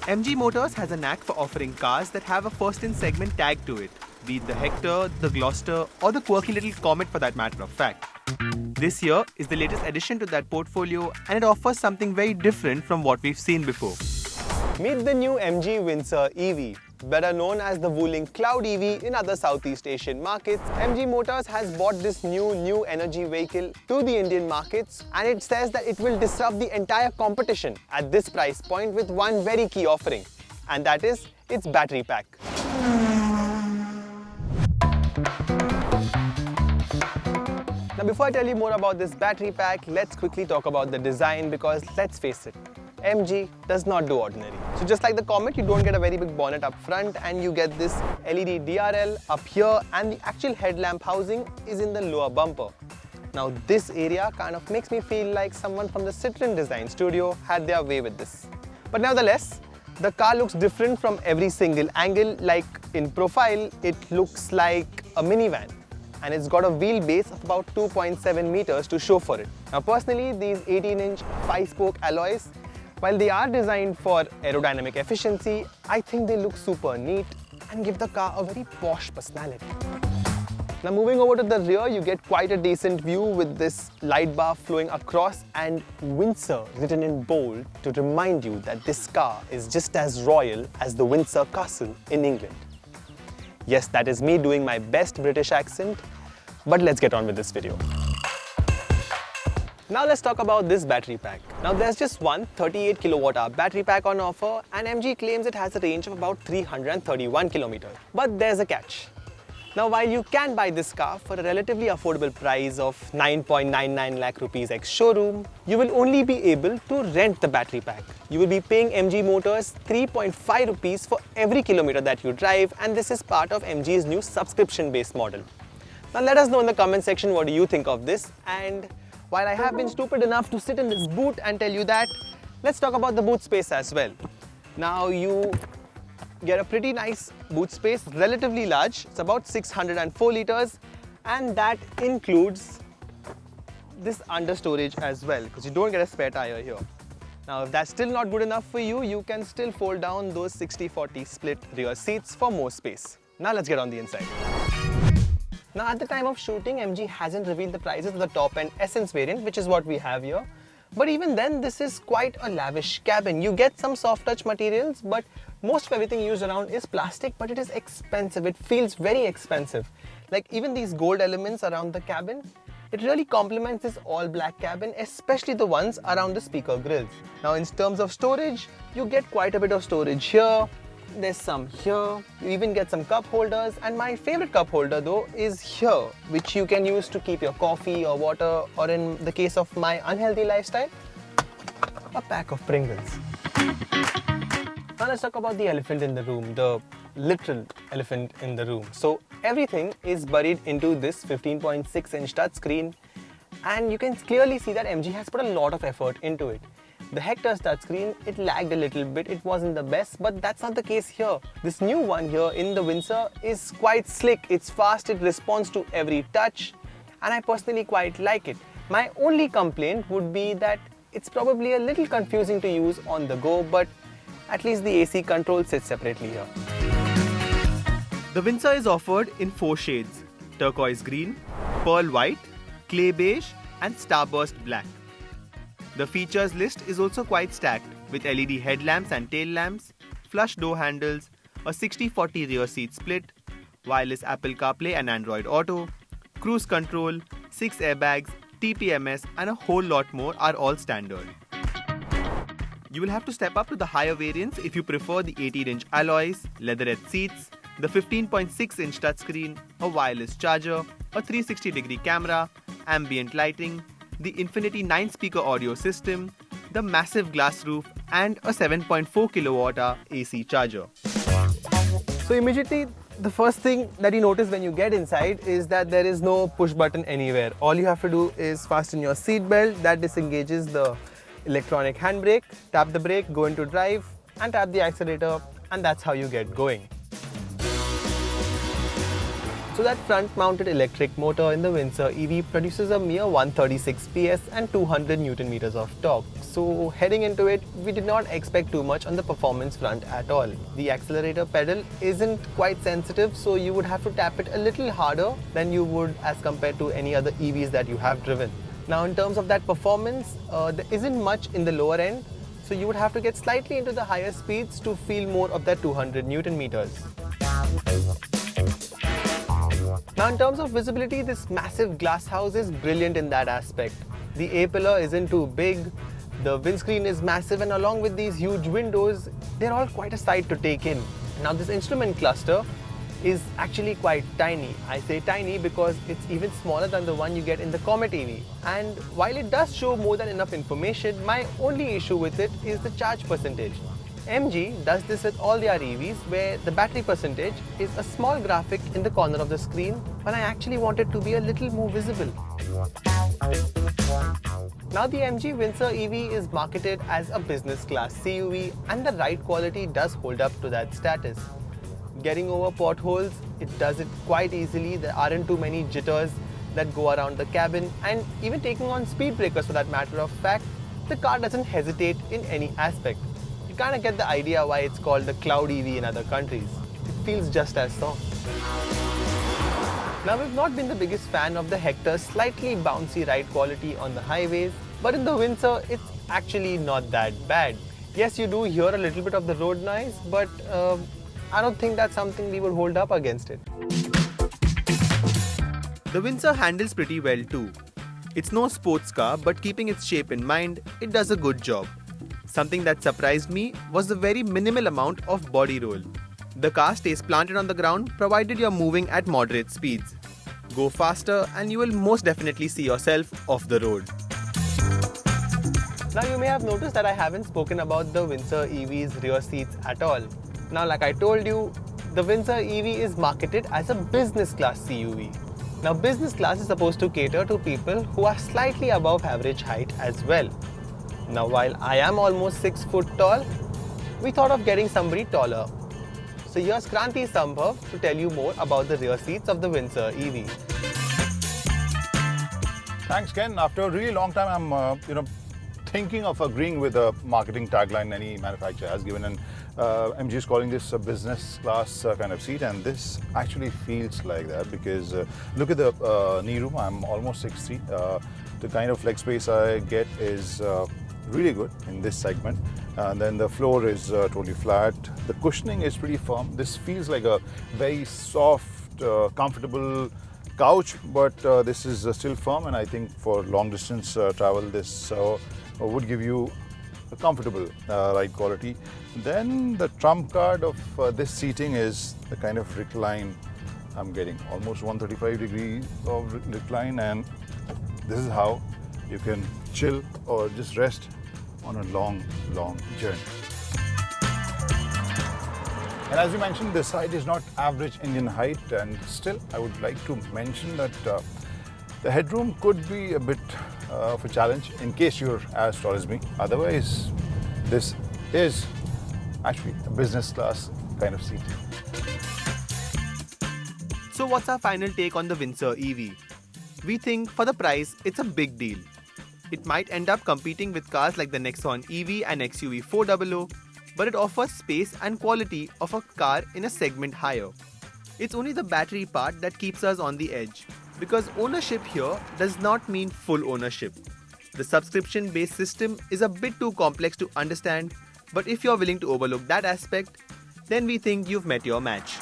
MG Motors has a knack for offering cars that have a first-in-segment tag to it, be it the Hector, the Gloucester, or the quirky little Comet for that matter of fact. This year is the latest addition to that portfolio, and it offers something very different from what we've seen before. Meet the new MG Windsor EV. Better known as the Wuling Cloud EV in other Southeast Asian markets, MG Motors has brought this new energy vehicle to the Indian markets, and it says that it will disrupt the entire competition at this price point with one very key offering, and that is its battery pack. Now before I tell you more about this battery pack, let's quickly talk about the design, because let's face it, MG does not do ordinary. So just like the Comet, you don't get a very big bonnet up front, and you get this LED DRL up here, and the actual headlamp housing is in the lower bumper. Now this area kind of makes me feel like someone from the Citroen design studio had their way with this. But nevertheless, the car looks different from every single angle. Like in profile, it looks like a minivan, and it's got a wheelbase of about 2.7 meters to show for it. Now personally, these 18-inch 5-spoke alloys, while they are designed for aerodynamic efficiency, I think they look super neat and give the car a very posh personality. Now moving over to the rear, you get quite a decent view with this light bar flowing across and Windsor written in bold to remind you that this car is just as royal as the Windsor Castle in England. Yes, that is me doing my best British accent, but let's get on with this video. Now let's talk about this battery pack. Now there's just one 38 kilowatt-hour battery pack on offer, and MG claims it has a range of about 331 kilometers. But there's a catch. Now while you can buy this car for a relatively affordable price of 9.99 lakh rupees ex-showroom, you will only be able to rent the battery pack. You will be paying MG Motors 3.5 rupees for every kilometer that you drive, and this is part of MG's new subscription-based model. Now let us know in the comment section what do you think of this, and while I have been stupid enough to sit in this boot and tell you that, let's talk about the boot space as well. Now you get a pretty nice boot space, relatively large. It's about 604 liters, and that includes this under storage as well, because you don't get a spare tire here. Now if that's still not good enough for you, you can still fold down those 60-40 split rear seats for more space. Now let's get on the inside. Now at the time of shooting, MG hasn't revealed the prices of the top-end Essence variant, which is what we have here. But even then, this is quite a lavish cabin. You get some soft touch materials, but most of everything used around is plastic, but it is expensive. It feels very expensive. Like even these gold elements around the cabin, it really complements this all black cabin, especially the ones around the speaker grills. Now in terms of storage, you get quite a bit of storage here. There's some here, you even get some cup holders, and my favorite cup holder though is here, which you can use to keep your coffee or water, or in the case of my unhealthy lifestyle, a pack of Pringles. Now let's talk about the elephant in the room, the literal elephant in the room. So everything is buried into this 15.6-inch touchscreen, and you can clearly see that MG has put a lot of effort into it. The Hector's touchscreen, it lagged a little bit, it wasn't the best, but that's not the case here. This new one here in the Windsor is quite slick, it's fast, it responds to every touch, and I personally quite like it. My only complaint would be that it's probably a little confusing to use on the go, but at least the AC control sits separately here. The Windsor is offered in 4 shades: turquoise green, pearl white, clay beige, and starburst black. The features list is also quite stacked, with LED headlamps and tail lamps, flush door handles, a 60-40 rear seat split, wireless Apple CarPlay and Android Auto, cruise control, 6 airbags, TPMS, and a whole lot more are all standard. You will have to step up to the higher variants if you prefer the 18-inch alloys, leatherette seats, the 15.6-inch touchscreen, a wireless charger, a 360-degree camera, ambient lighting, the Infinity 9-speaker audio system, the massive glass roof, and a 7.4 kilowatt-hour AC charger. So immediately, the first thing that you notice when you get inside is that there is no push button anywhere. All you have to do is fasten your seat belt, that disengages the electronic handbrake, tap the brake, go into drive, and tap the accelerator, and that's how you get going. So that front-mounted electric motor in the Windsor EV produces a mere 136 PS and 200 Newton meters of torque. So heading into it, we did not expect too much on the performance front at all. The accelerator pedal isn't quite sensitive, so you would have to tap it a little harder than you would as compared to any other EVs that you have driven. Now in terms of that performance, there isn't much in the lower end, so you would have to get slightly into the higher speeds to feel more of that 200 Newton meters. Now in terms of visibility, this massive glass house is brilliant in that aspect. The A-pillar isn't too big, the windscreen is massive, and along with these huge windows, they're all quite a sight to take in. Now this instrument cluster is actually quite tiny. I say tiny because it's even smaller than the one you get in the Comet EV. And while it does show more than enough information, my only issue with it is the charge percentage. MG does this with all their EVs, where the battery percentage is a small graphic in the corner of the screen when I actually want it to be a little more visible. Now the MG Windsor EV is marketed as a business class CUV, and the ride quality does hold up to that status. Getting over potholes, it does it quite easily. There aren't too many jitters that go around the cabin, and even taking on speed breakers for that matter of fact, the car doesn't hesitate in any aspect. You kind of get the idea why it's called the Cloud EV in other countries. It feels just as soft. Now we've not been the biggest fan of the Hector's slightly bouncy ride quality on the highways, but in the Windsor it's actually not that bad. Yes, you do hear a little bit of the road noise, but I don't think that's something we would hold up against it. The Windsor handles pretty well too. It's no sports car, but keeping its shape in mind, it does a good job. Something that surprised me was the very minimal amount of body roll. The car stays planted on the ground provided you're moving at moderate speeds. Go faster and you will most definitely see yourself off the road. Now you may have noticed that I haven't spoken about the Windsor EV's rear seats at all. Now like I told you, the Windsor EV is marketed as a business class CUV. Now business class is supposed to cater to people who are slightly above average height as well. Now while I am almost 6 foot tall, we thought of getting somebody taller. So here's Kranti Sambhav to tell you more about the rear seats of the Windsor EV. Thanks, Ken. After a really long time, I'm thinking of agreeing with the marketing tagline any manufacturer has given, and MG is calling this a business class kind of seat, and this actually feels like that because look at the knee room. I'm almost 6'3". The kind of leg space I get is really good in this segment. And then the floor is totally flat. The cushioning is pretty firm. This feels like a very soft, comfortable couch, but this is still firm, and I think for long distance travel this would give you a comfortable ride quality. Then the trump card of this seating is the kind of recline I'm getting, almost 135 degrees of recline, and this is how you can chill or just rest on a long journey. And as you mentioned, this height is not average Indian height, and still I would like to mention that the headroom could be a bit of a challenge in case you're as tall as me. Otherwise, this is actually a business class kind of seat. So what's our final take on the Windsor EV? We think for the price, it's a big deal. It might end up competing with cars like the Nexon EV and XUV 400, but it offers space and quality of a car in a segment higher. It's only the battery part that keeps us on the edge, because ownership here does not mean full ownership. The subscription-based system is a bit too complex to understand, but if you're willing to overlook that aspect, then we think you've met your match.